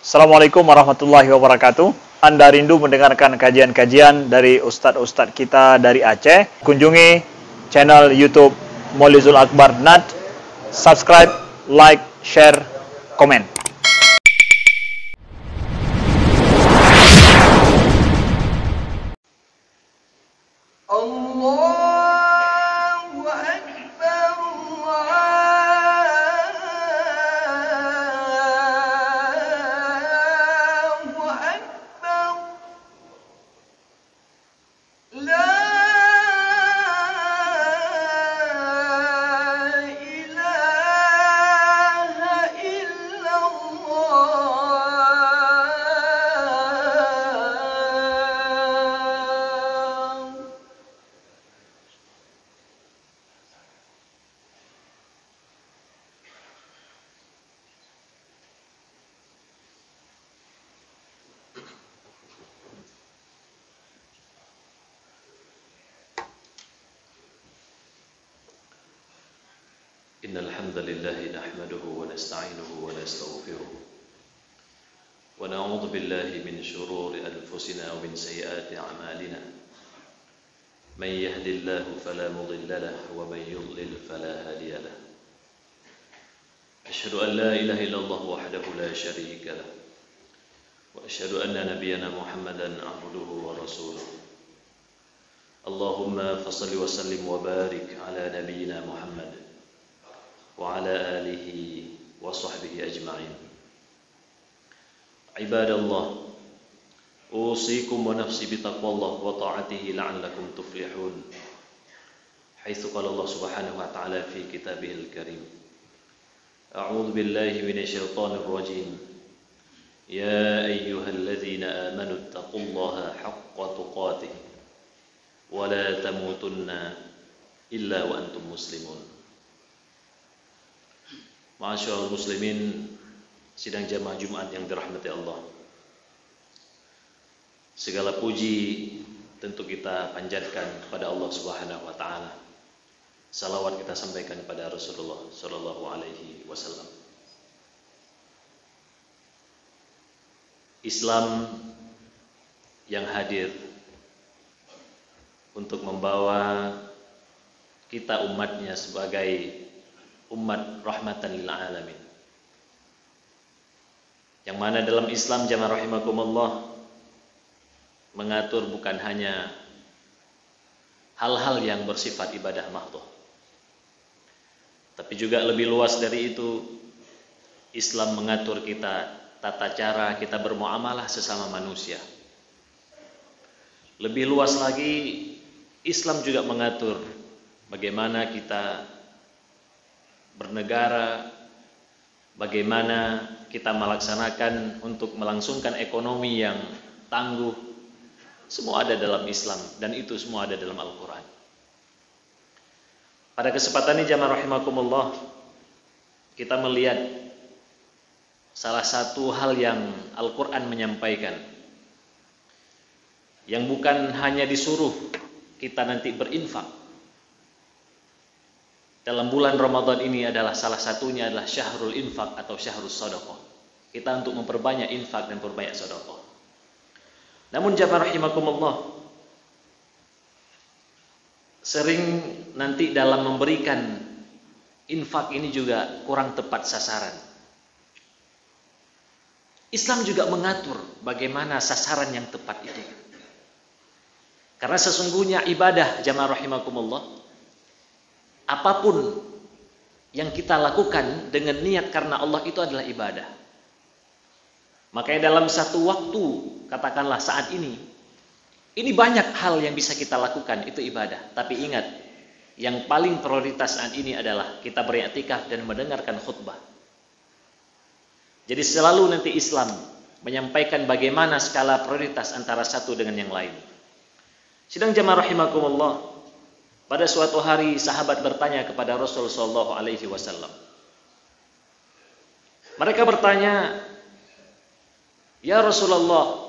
Assalamualaikum warahmatullahi wabarakatuh. Anda rindu mendengarkan kajian-kajian dari ustadz-ustadz kita dari Aceh? Kunjungi channel YouTube Maulizul Akbar NAD. Subscribe, like, share, komen. إن الحمد لله نحمده ونستعينه ونستغفره ونعوذ بالله من شرور أنفسنا ومن سيئات أعمالنا من يهد الله فلا مضل له ومن يضلل فلا هادي له أشهد أن لا إله إلا الله وحده لا شريك له وأشهد أن نبينا محمدا عبده ورسوله اللهم فصل وسلم وبارك على نبينا محمد وعلى آله وصحبه أجمعين عباد الله أوصيكم ونفسي بتقوى الله وطاعته لعلكم تفلحون حيث قال الله سبحانه وتعالى في كتابه الكريم أعوذ بالله من الشيطان الرجيم يا أيها الذين آمنوا اتقوا الله حق تقاته ولا تموتن إلا وأنتم مسلمون. Ma'asyiral muslimin, sidang jamaah Jumat yang dirahmati Allah. Segala puji tentu kita panjatkan kepada Allah Subhanahu wa taala. Salawat kita sampaikan kepada Rasulullah sallallahu alaihi wasallam. Islam yang hadir untuk membawa kita umatnya sebagai umat rahmatan lil alamin. Yang mana dalam Islam jamaah rahimakumullah mengatur bukan hanya hal-hal yang bersifat ibadah mahdhah, tapi juga lebih luas dari itu. Islam mengatur kita tata cara kita bermuamalah sesama manusia. Lebih luas lagi, Islam juga mengatur bagaimana kita bernegara, bagaimana kita melaksanakan untuk melangsungkan ekonomi yang tangguh. Semua ada dalam Islam dan itu semua ada dalam Al-Quran. Pada kesempatan ini jamaah rahimakumullah, kita melihat salah satu hal yang Al-Quran menyampaikan, yang bukan hanya disuruh kita nanti berinfak. Dalam bulan Ramadan ini adalah salah satunya adalah syahrul infak atau syahrul sadaqah. Kita untuk memperbanyak infak dan memperbanyak sedekah. Namun jamaah rahimakumullah, sering nanti dalam memberikan infak ini juga kurang tepat sasaran. Islam juga mengatur bagaimana sasaran yang tepat itu. Karena sesungguhnya ibadah jamaah rahimakumullah, apapun yang kita lakukan dengan niat karena Allah itu adalah ibadah. Makanya dalam satu waktu, katakanlah saat ini banyak hal yang bisa kita lakukan, itu ibadah. Tapi ingat, yang paling prioritas saat ini adalah kita beriktikaf dan mendengarkan khutbah. Jadi selalu nanti Islam menyampaikan bagaimana skala prioritas antara satu dengan yang lain. Sidang jamaah rahimakumullah, pada suatu hari sahabat bertanya kepada Rasul sallallahu alaihi wasallam. Mereka bertanya, "Ya Rasulullah,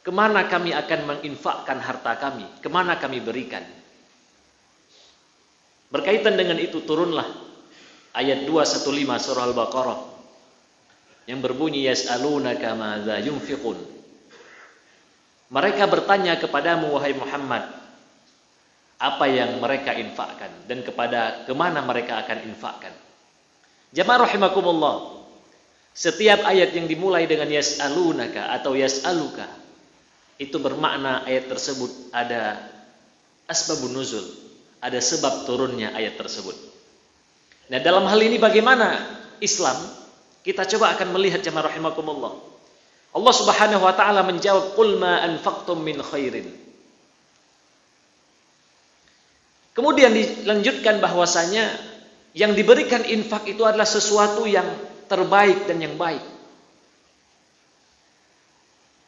kemana kami akan menginfakkan harta kami? Kemana kami berikan?" Berkaitan dengan itu turunlah ayat 215 surah Al-Baqarah. yang berbunyi yas'alunaka madza yunfiqun. Mereka bertanya kepadamu wahai Muhammad, apa yang mereka infakkan dan kemana mereka akan infakkan. Jamaah rahimakumullah, setiap ayat yang dimulai dengan yas'alunaka atau yas'aluka itu bermakna ayat tersebut ada asbabun nuzul, ada sebab turunnya ayat tersebut. Nah, dalam hal ini bagaimana Islam? Kita coba akan melihat jamaah rahimakumullah. Allah Subhanahu wa taala menjawab, "Qul ma anfaqtum min khairin." Kemudian dilanjutkan bahwasanya yang diberikan infak itu adalah sesuatu yang terbaik dan yang baik.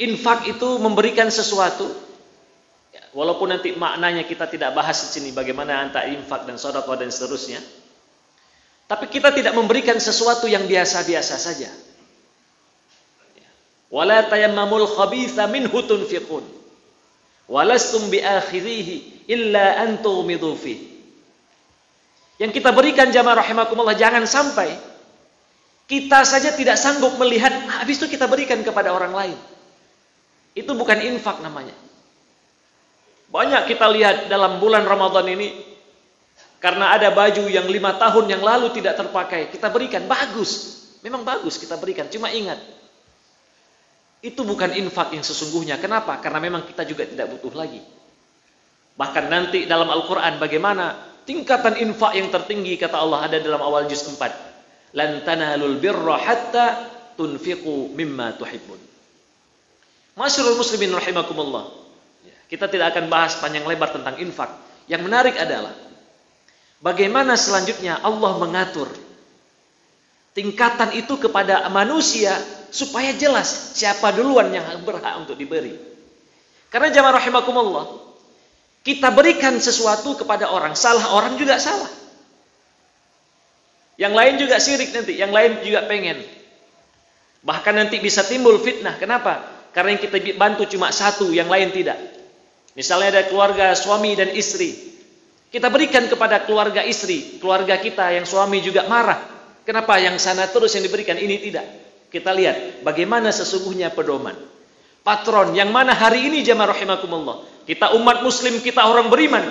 Infak itu memberikan sesuatu, walaupun nanti maknanya kita tidak bahas di sini bagaimana antara infak dan sedekah dan seterusnya. Tapi kita tidak memberikan sesuatu yang biasa-biasa saja. Wala tayammamul khabitha minhu tunfiqun walastum biakhirihi illa an tughmidu fihi. Yang kita berikan jamaah rahimakumullah, jangan sampai kita saja tidak sanggup melihat, habis itu kita berikan kepada orang lain. Itu bukan infak namanya. Banyak kita lihat dalam bulan Ramadan ini, karena ada baju yang 5 tahun yang lalu tidak terpakai, kita berikan, bagus. Memang bagus kita berikan, cuma ingat, itu bukan infak yang sesungguhnya. Kenapa? Karena memang kita juga tidak butuh lagi. Bahkan nanti dalam Al-Quran bagaimana tingkatan infak yang tertinggi, kata Allah ada dalam awal juz 4. Lan tanalul birra hatta tunfiqu mimma tuhibbun. Masyarul muslimin rahimakumullah. Kita tidak akan bahas panjang lebar tentang infak. Yang menarik adalah bagaimana selanjutnya Allah mengatur tingkatan itu kepada manusia supaya jelas siapa duluan yang berhak untuk diberi. Karena jamaah rahimakumullah, kita berikan sesuatu kepada orang, salah orang juga salah. Yang lain juga syirik nanti, yang lain juga pengen. Bahkan nanti bisa timbul fitnah. Kenapa? Karena yang kita bantu cuma satu, yang lain tidak. Misalnya ada keluarga suami dan istri. Kita berikan kepada keluarga istri, keluarga kita yang suami juga marah. Kenapa yang sana terus yang diberikan, ini tidak? Kita lihat bagaimana sesungguhnya pedoman. Patron yang mana hari ini jamaah rahimakumullah, kita umat muslim, kita orang beriman,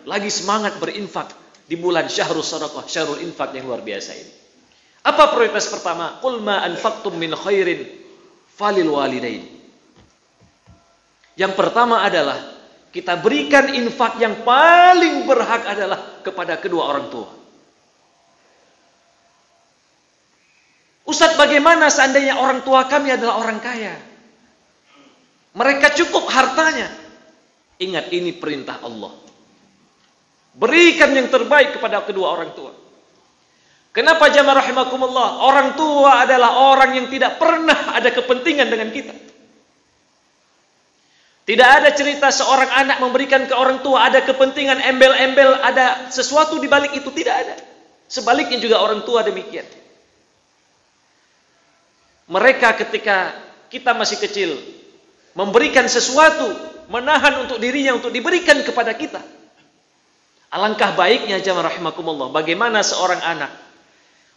lagi semangat berinfak di bulan syahrul sadaqah, syahrul infak yang luar biasa ini. Apa prioritas pertama? Qul ma anfaqtum min khairin falil walidain. Yang pertama adalah kita berikan infak yang paling berhak adalah kepada kedua orang tua. Ustaz, bagaimana seandainya orang tua kami adalah orang kaya? Mereka cukup hartanya. Ingat, ini perintah Allah. Berikan yang terbaik kepada kedua orang tua. Kenapa jamaah rahimakumullah? Orang tua adalah orang yang tidak pernah ada kepentingan dengan kita. Tidak ada cerita seorang anak memberikan ke orang tua ada kepentingan embel-embel, ada sesuatu di balik itu, tidak ada. Sebaliknya juga orang tua demikian. Mereka ketika kita masih kecil memberikan sesuatu, menahan untuk dirinya untuk diberikan kepada kita. Alangkah baiknya jamaah rahimakumullah, bagaimana seorang anak,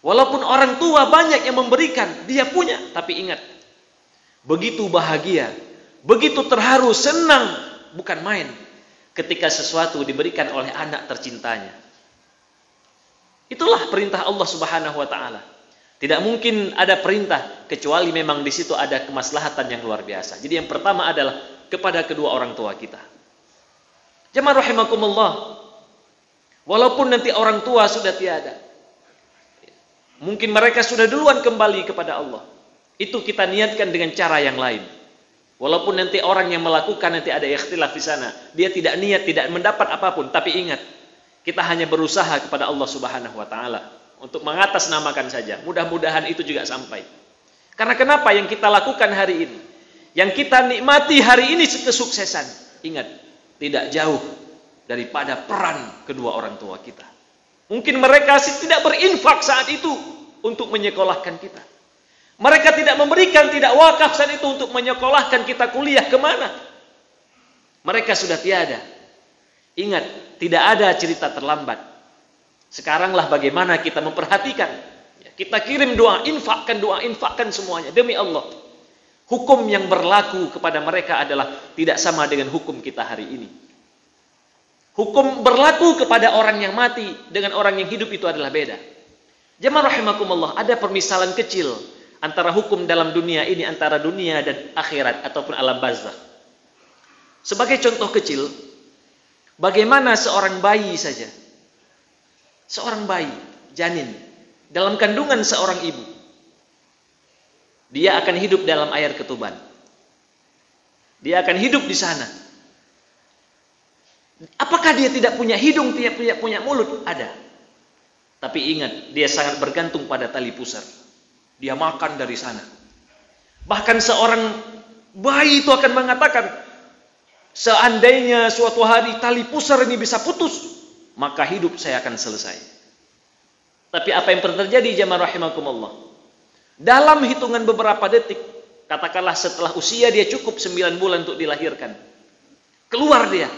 walaupun orang tua banyak yang memberikan, dia punya, tapi ingat, begitu bahagia, begitu terharu, senang, bukan main, ketika sesuatu diberikan oleh anak tercintanya. Itulah perintah Allah Subhanahu wa taala. Tidak mungkin ada perintah kecuali memang di situ ada kemaslahatan yang luar biasa. Jadi yang pertama adalah kepada kedua orang tua kita. Jamaah rahimakumullah, walaupun nanti orang tua sudah tiada, mungkin mereka sudah duluan kembali kepada Allah, itu kita niatkan dengan cara yang lain. Walaupun nanti orang yang melakukan nanti ada ikhtilaf di sana, dia tidak niat, tidak mendapat apapun, tapi ingat, kita hanya berusaha kepada Allah Subhanahu wa taala untuk mengatasnamakan saja. Mudah-mudahan itu juga sampai. Karena kenapa yang kita lakukan hari ini, yang kita nikmati hari ini kesuksesan, ingat, tidak jauh daripada peran kedua orang tua kita. Mungkin mereka tidak berinfak saat itu untuk menyekolahkan kita. Mereka tidak memberikan, tidak wakaf saat itu untuk menyekolahkan kita kuliah kemana. Mereka sudah tiada. Ingat, tidak ada cerita terlambat. Sekaranglah bagaimana kita memperhatikan Kita kirim doa, infakkan semuanya demi Allah. Hukum yang berlaku kepada mereka adalah tidak sama dengan hukum kita hari ini. Hukum berlaku kepada orang yang mati dengan orang yang hidup itu adalah beda. Jemaah rahimakumullah, ada permisalan kecil antara hukum dalam dunia ini, antara dunia dan akhirat ataupun alam barzakh. Sebagai contoh kecil, bagaimana seorang bayi saja, seorang bayi, janin, dalam kandungan seorang ibu, dia akan hidup dalam air ketuban. Dia akan hidup di sana. Apakah dia tidak punya hidung, tidak punya mulut? Ada. Tapi ingat, dia sangat bergantung pada tali pusar. Dia makan dari sana. Bahkan seorang bayi itu akan mengatakan, seandainya suatu hari tali pusar ini bisa putus, maka hidup saya akan selesai. Tapi apa yang terjadi jamaah rahimakumullah? Dalam hitungan beberapa detik, katakanlah setelah usia dia cukup 9 bulan untuk dilahirkan, keluar dia.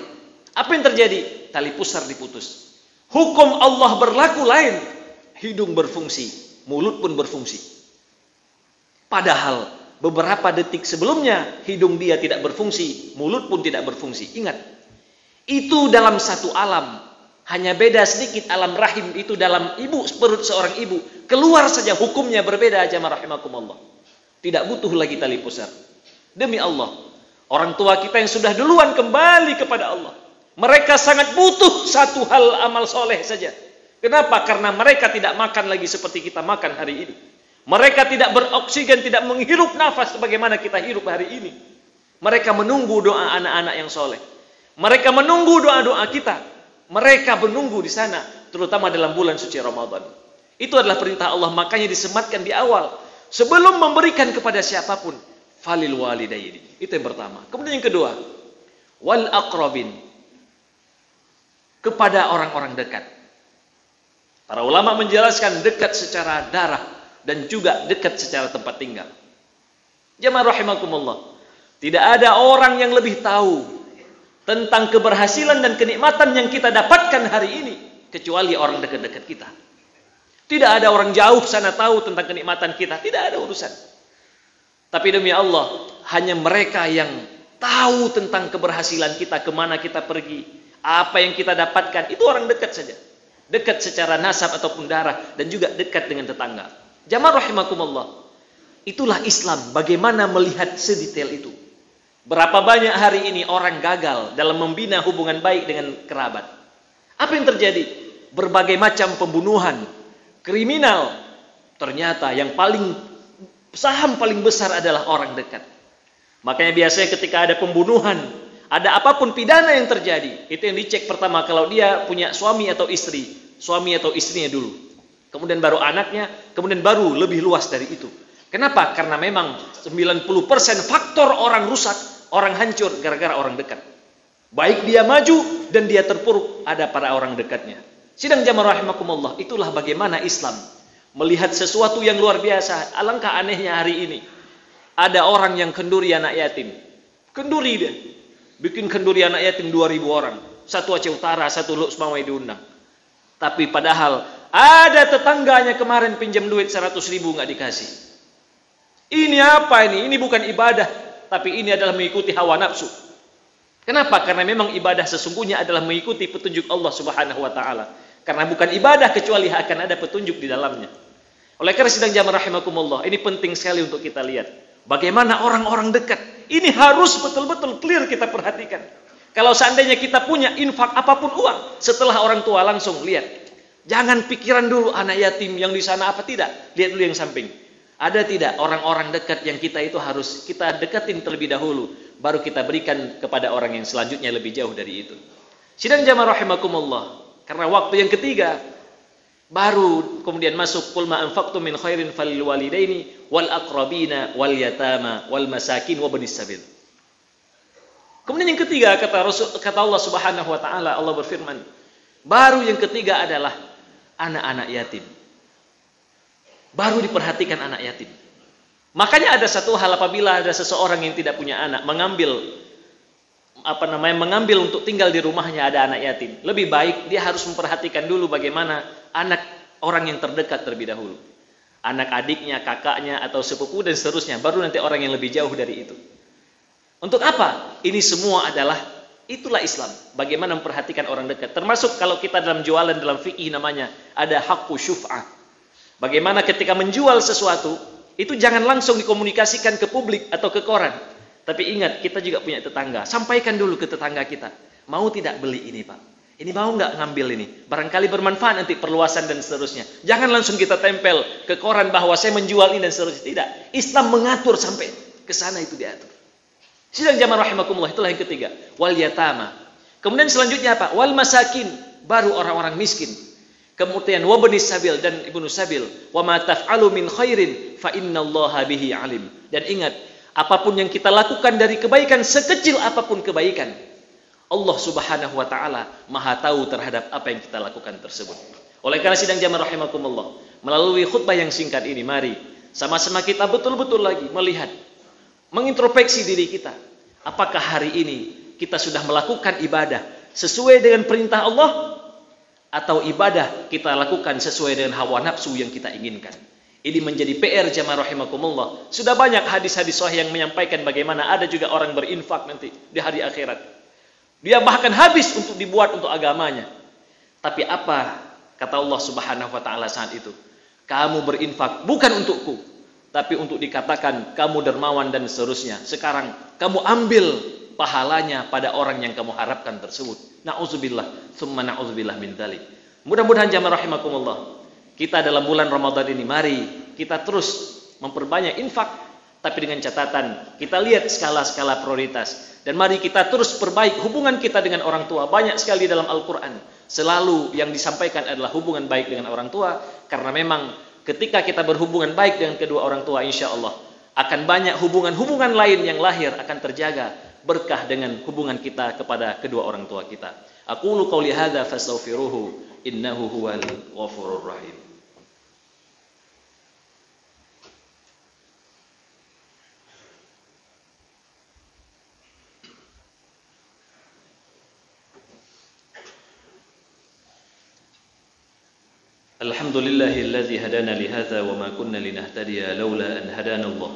Apa yang terjadi? Tali pusar diputus. Hukum Allah berlaku lain. Hidung berfungsi, mulut pun berfungsi. Padahal beberapa detik sebelumnya hidung dia tidak berfungsi, mulut pun tidak berfungsi. Ingat, itu dalam satu alam. Hanya beda sedikit alam rahim itu dalam ibu, perut seorang ibu. Keluar saja hukumnya berbeda, jamaah rahimakumullah. Tidak butuh lagi tali pusar. Demi Allah, orang tua kita yang sudah duluan kembali kepada Allah, mereka sangat butuh satu hal amal soleh saja. Kenapa? Karena mereka tidak makan lagi seperti kita makan hari ini. Mereka tidak beroksigen, tidak menghirup nafas sebagaimana kita hirup hari ini. Mereka menunggu doa anak-anak yang soleh. Mereka menunggu doa-doa kita. Mereka menunggu di sana, terutama dalam bulan suci Ramadan. Itu adalah perintah Allah, makanya disematkan di awal. Sebelum memberikan kepada siapapun, falil walidaini. Itu yang pertama. Kemudian yang kedua, wal aqrabin. Kepada orang-orang dekat. Para ulama menjelaskan dekat secara darah dan juga dekat secara tempat tinggal. Jamaah rahimakumullah, tidak ada orang yang lebih tahu tentang keberhasilan dan kenikmatan yang kita dapatkan hari ini kecuali orang dekat-dekat kita. Tidak ada orang jauh sana tahu tentang kenikmatan kita, tidak ada urusan. Tapi demi Allah, hanya mereka yang tahu tentang keberhasilan kita, kemana kita pergi, apa yang kita dapatkan, itu orang dekat saja. Dekat secara nasab ataupun darah, dan juga dekat dengan tetangga. Jamaah rahimakumullah, itulah Islam, bagaimana melihat sedetail itu. Berapa banyak hari ini orang gagal dalam membina hubungan baik dengan kerabat. Apa yang terjadi? Berbagai macam pembunuhan, kriminal. Ternyata yang saham paling besar adalah orang dekat. Makanya biasanya ketika ada pembunuhan, ada apapun pidana yang terjadi, itu yang dicek pertama kalau dia punya suami atau istri. Suami atau istrinya dulu. Kemudian baru anaknya, kemudian baru lebih luas dari itu. Kenapa? Karena memang 90% faktor orang rusak, orang hancur gara-gara orang dekat. Baik dia maju dan dia terpuruk, ada para orang dekatnya. Sidang jamaah rahimakumullah, itulah bagaimana Islam melihat sesuatu yang luar biasa. Alangkah anehnya hari ini. Ada orang yang kenduri anak yatim. Kenduri dia. Bikin kenduri anak yatim 2.000 orang. Satu Aceh Utara, satu Luk Semawai diundang. Tapi padahal ada tetangganya kemarin pinjam duit 100.000 nggak dikasih. Ini apa ini? Ini bukan ibadah, tapi ini adalah mengikuti hawa nafsu. Kenapa? Karena memang ibadah sesungguhnya adalah mengikuti petunjuk Allah Subhanahu wa taala. Karena bukan ibadah kecuali akan ada petunjuk di dalamnya. Oleh karena sidang jamaah rahimakumullah, ini penting sekali untuk kita lihat. Bagaimana orang-orang dekat. Ini harus betul-betul clear kita perhatikan. Kalau seandainya kita punya infak apapun uang, setelah orang tua langsung lihat. Jangan pikiran dulu anak yatim yang di sana apa tidak. Lihat dulu yang samping. Ada tidak orang-orang dekat yang kita itu harus kita dekatin terlebih dahulu, baru kita berikan kepada orang yang selanjutnya lebih jauh dari itu. Sidang jamaah rahimakumullah, karena waktu yang ketiga baru kemudian masuk qul ma anfaqtum min khairin falil walidaini wal aqrabina wal yatama wal masakin wa banis sabil. Kemudian yang ketiga kata Allah Subhanahu wa taala, Allah berfirman, baru yang ketiga adalah anak-anak yatim. Baru diperhatikan anak yatim. Makanya ada satu hal apabila ada seseorang yang tidak punya anak mengambil untuk tinggal di rumahnya ada anak yatim. Lebih baik dia harus memperhatikan dulu bagaimana anak orang yang terdekat terlebih dahulu. anak adiknya, kakaknya, atau sepupu dan seterusnya. Baru nanti orang yang lebih jauh dari itu. Untuk apa? Ini semua adalah, itulah Islam. Bagaimana memperhatikan orang dekat. Termasuk kalau kita dalam jualan, dalam fikih namanya, ada haqqu syuf'ah. Bagaimana ketika menjual sesuatu, itu jangan langsung dikomunikasikan ke publik atau ke koran. Tapi ingat, kita juga punya tetangga. Sampaikan dulu ke tetangga kita. Mau tidak beli ini, Pak? Ini mau nggak ngambil ini? Barangkali bermanfaat nanti perluasan dan seterusnya. Jangan langsung kita tempel ke koran bahwa saya menjual ini dan seterusnya. Tidak. Islam mengatur sampai ke sana, itu diatur. Sidang jamaah rahimakumullah, itulah yang ketiga. Wal yatama. Kemudian selanjutnya apa? Wal masakin. Baru orang-orang miskin. Kemudian wabnis sabil dan ibnu sabil. Wa ma taf'alu min khairin fa innallaha bihi alim. Dan ingat, apapun yang kita lakukan dari kebaikan, sekecil apapun kebaikan, Allah subhanahu wa ta'ala maha tahu terhadap apa yang kita lakukan tersebut. Oleh karena sidang jamaah rahimakumullah, melalui khutbah yang singkat ini, mari sama-sama kita betul-betul lagi melihat, mengintrospeksi diri kita. Apakah hari ini kita sudah melakukan ibadah sesuai dengan perintah Allah, atau ibadah kita lakukan sesuai dengan hawa nafsu yang kita inginkan? Ini menjadi PR jamaah rahimakumullah. Sudah banyak hadis-hadis sahih yang menyampaikan bagaimana ada juga orang berinfak nanti di hari akhirat. Dia bahkan habis untuk dibuat untuk agamanya. Tapi apa kata Allah subhanahu wa ta'ala saat itu? Kamu berinfak bukan untukku, tapi untuk dikatakan kamu dermawan dan seterusnya. Sekarang kamu ambil pahalanya pada orang yang kamu harapkan tersebut. Na'udzubillah, thumma na'udzubillah min dzalik. Mudah-mudahan jamaah rahimakumullah, kita dalam bulan Ramadan ini, mari kita terus memperbanyak infak, tapi dengan catatan kita lihat skala-skala prioritas. Dan mari kita terus perbaik hubungan kita dengan orang tua. Banyak sekali dalam Al-Quran selalu yang disampaikan adalah hubungan baik dengan orang tua. Karena memang ketika kita berhubungan baik dengan kedua orang tua, insya Allah akan banyak hubungan-hubungan lain yang lahir, akan terjaga berkah dengan hubungan kita kepada kedua orang tua kita. Aqulu qouli hadza fastaghfiruhu innahu huwal ghafurur rahim. الحمد لله الذي هدانا لهذا وما كنا لنهتدي لولا أن هدانا الله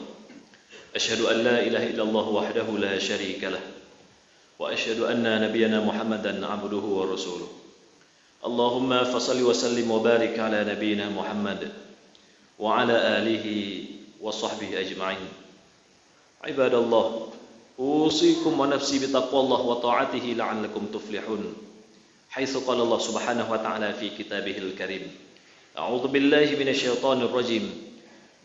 أشهد أن لا إله إلا الله وحده لا شريك له وأشهد أن نبينا محمدا عبده ورسوله اللهم فصل وسلم وبارك على نبينا محمد وعلى آله وصحبه أجمعين عباد الله أوصيكم ونفسي بتقوى الله وطاعته لعلكم تفلحون حيث قال الله سبحانه وتعالى في كتابه الكريم أعوذ بالله من الشيطان الرجيم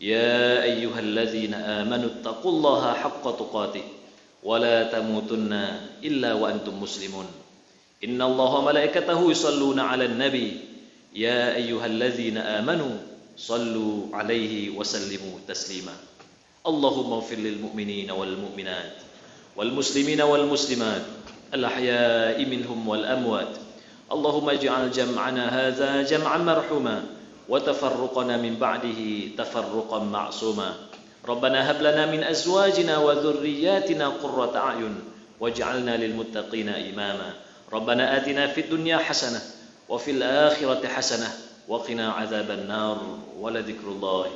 يا أيها الذين آمنوا اتقوا الله حق تقاته ولا تموتن إلا وأنتم مسلمون إن الله وملائكته يصلون على النبي يا أيها الذين آمنوا صلوا عليه وسلموا تسليما اللهم اغفر للمؤمنين والمؤمنات والمسلمين والمسلمات الأحياء منهم والأموات اللهم اجعل جمعنا هذا جمعا مرحوما وتفرقنا من بعده تفرقا معصوما ربنا هب لنا من أزواجنا وذرياتنا قرة أعين واجعلنا للمتقين إماما ربنا آتنا في الدنيا حسنة وفي الآخرة حسنة وقنا عذاب النار ولذكر الله